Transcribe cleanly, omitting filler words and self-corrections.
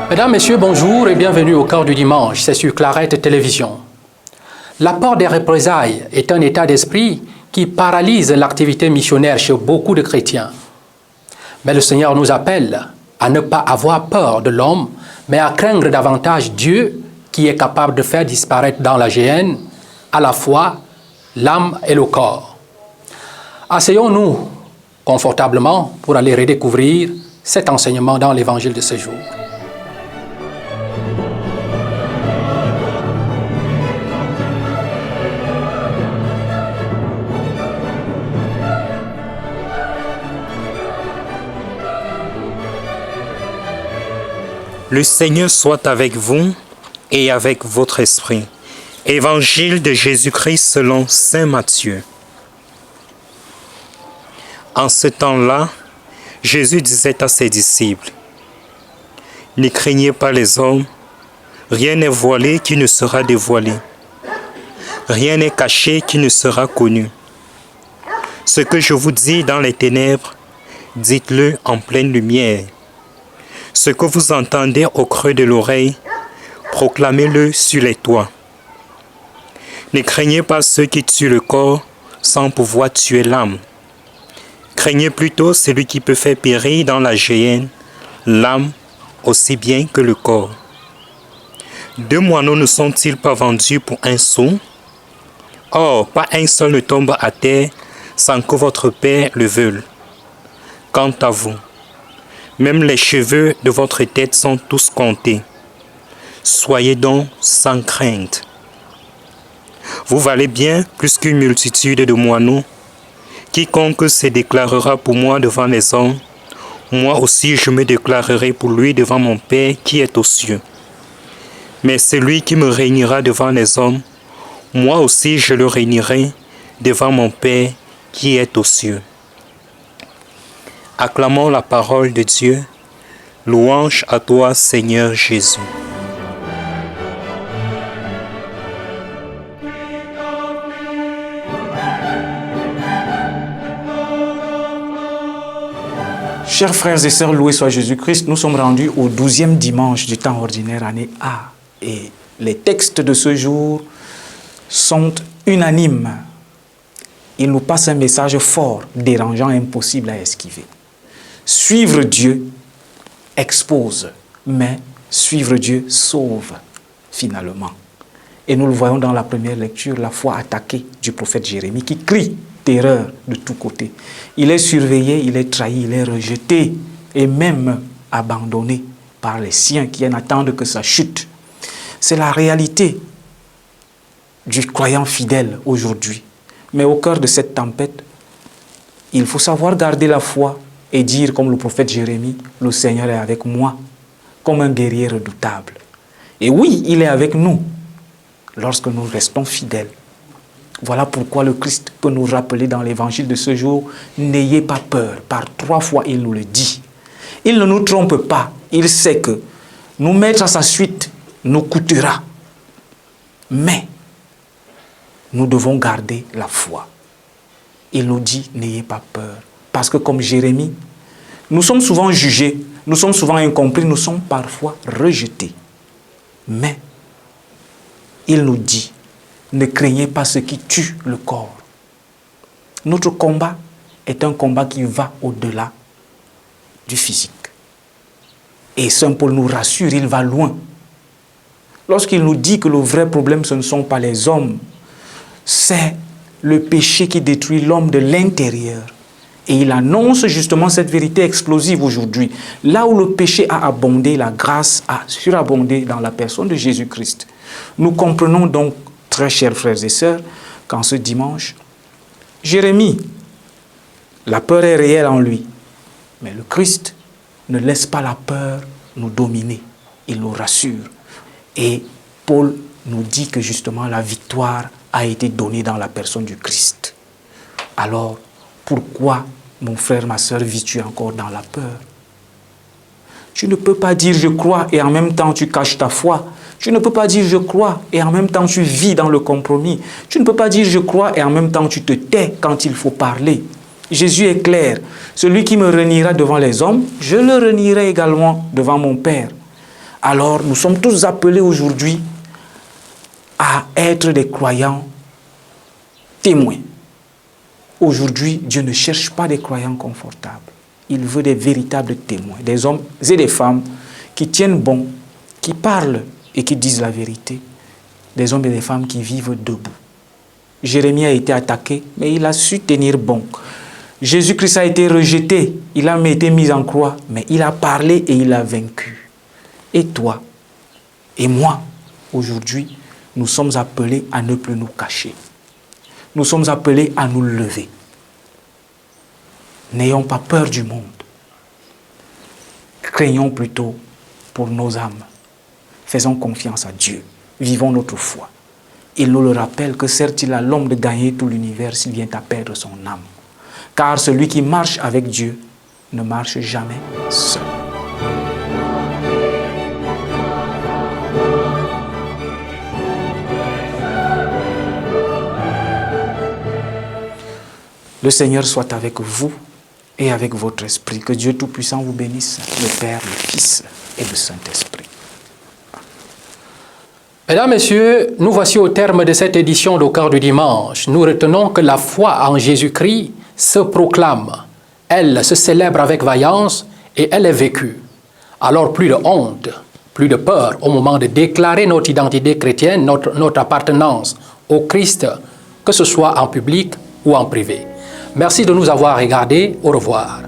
Mesdames, Messieurs, bonjour et bienvenue au Cœur du Dimanche, c'est sur Clarette Télévision. La peur des représailles est un état d'esprit qui paralyse l'activité missionnaire chez beaucoup de chrétiens. Mais le Seigneur nous appelle à ne pas avoir peur de l'homme, mais à craindre davantage Dieu qui est capable de faire disparaître dans la géhenne à la fois l'âme et le corps. Asseyons-nous confortablement pour aller redécouvrir cet enseignement dans l'évangile de ce jour. Le Seigneur soit avec vous et avec votre esprit. Évangile de Jésus-Christ selon saint Matthieu. En ce temps-là, Jésus disait à ses disciples, « Ne craignez pas les hommes, rien n'est voilé qui ne sera dévoilé, rien n'est caché qui ne sera connu. Ce que je vous dis dans les ténèbres, dites-le en pleine lumière. Ce que vous entendez au creux de l'oreille, proclamez-le sur les toits. Ne craignez pas ceux qui tuent le corps sans pouvoir tuer l'âme. Craignez plutôt celui qui peut faire périr dans la géhenne l'âme aussi bien que le corps. 2 moineaux ne sont-ils pas vendus pour 1 sou? Or, pas un seul ne tombe à terre sans que votre Père le veuille. Quant à vous, même les cheveux de votre tête sont tous comptés. Soyez donc sans crainte. Vous valez bien plus qu'une multitude de moineaux. Quiconque se déclarera pour moi devant les hommes, moi aussi je me déclarerai pour lui devant mon Père qui est aux cieux. Mais celui qui me réunira devant les hommes, moi aussi je le réunirai devant mon Père qui est aux cieux. Acclamons la parole de Dieu. Louange à toi, Seigneur Jésus. Chers frères et sœurs, loué soit Jésus-Christ, nous sommes rendus au 12e dimanche du temps ordinaire, année A. Et les textes de ce jour sont unanimes. Ils nous passent un message fort, dérangeant, impossible à esquiver. Suivre Dieu expose, mais suivre Dieu sauve, finalement. Et nous le voyons dans la première lecture, la foi attaquée du prophète Jérémie qui crie terreur de tous côtés. Il est surveillé, il est trahi, il est rejeté et même abandonné par les siens qui n'attendent que sa chute. C'est la réalité du croyant fidèle aujourd'hui. Mais au cœur de cette tempête, il faut savoir garder la foi et dire comme le prophète Jérémie, le Seigneur est avec moi, comme un guerrier redoutable. Et oui, il est avec nous lorsque nous restons fidèles. Voilà pourquoi le Christ peut nous rappeler dans l'évangile de ce jour, n'ayez pas peur. Par 3 fois, il nous le dit. Il ne nous trompe pas. Il sait que nous mettre à sa suite nous coûtera. Mais nous devons garder la foi. Il nous dit, n'ayez pas peur. Parce que comme Jérémie, nous sommes souvent jugés, nous sommes souvent incompris, nous sommes parfois rejetés. Mais il nous dit, ne craignez pas ce qui tue le corps. Notre combat est un combat qui va au-delà du physique. Et Saint Paul nous rassure, il va loin. Lorsqu'il nous dit que le vrai problème, ce ne sont pas les hommes, c'est le péché qui détruit l'homme de l'intérieur. Et il annonce justement cette vérité explosive aujourd'hui. Là où le péché a abondé, la grâce a surabondé dans la personne de Jésus-Christ. Nous comprenons donc, très chers frères et sœurs, qu'en ce dimanche, Jérémie, la peur est réelle en lui. Mais le Christ ne laisse pas la peur nous dominer. Il nous rassure. Et Paul nous dit que justement la victoire a été donnée dans la personne du Christ. Alors, pourquoi, mon frère, ma sœur, vis-tu encore dans la peur? Tu ne peux pas dire je crois et en même temps tu caches ta foi. Tu ne peux pas dire je crois et en même temps tu vis dans le compromis. Tu ne peux pas dire je crois et en même temps tu te tais quand il faut parler. Jésus est clair. Celui qui me reniera devant les hommes, je le renierai également devant mon Père. Alors nous sommes tous appelés aujourd'hui à être des croyants témoins. Aujourd'hui, Dieu ne cherche pas des croyants confortables. Il veut des véritables témoins, des hommes et des femmes qui tiennent bon, qui parlent et qui disent la vérité. Des hommes et des femmes qui vivent debout. Jérémie a été attaqué, mais il a su tenir bon. Jésus-Christ a été rejeté, il a été mis en croix, mais il a parlé et il a vaincu. Et toi et moi, aujourd'hui, nous sommes appelés à ne plus nous cacher. Nous sommes appelés à nous lever. N'ayons pas peur du monde. Craignons plutôt pour nos âmes. Faisons confiance à Dieu. Vivons notre foi. Il nous le rappelle que certes, il a l'homme de gagner tout l'univers s'il vient à perdre son âme. Car celui qui marche avec Dieu ne marche jamais seul. Le Seigneur soit avec vous et avec votre esprit. Que Dieu Tout-Puissant vous bénisse, le Père, le Fils et le Saint-Esprit. Mesdames, Messieurs, nous voici au terme de cette édition d'Au cœur du dimanche. Nous retenons que la foi en Jésus-Christ se proclame. Elle se célèbre avec vaillance et elle est vécue. Alors plus de honte, plus de peur au moment de déclarer notre identité chrétienne, notre appartenance au Christ, que ce soit en public ou en privé. Merci de nous avoir regardés. Au revoir.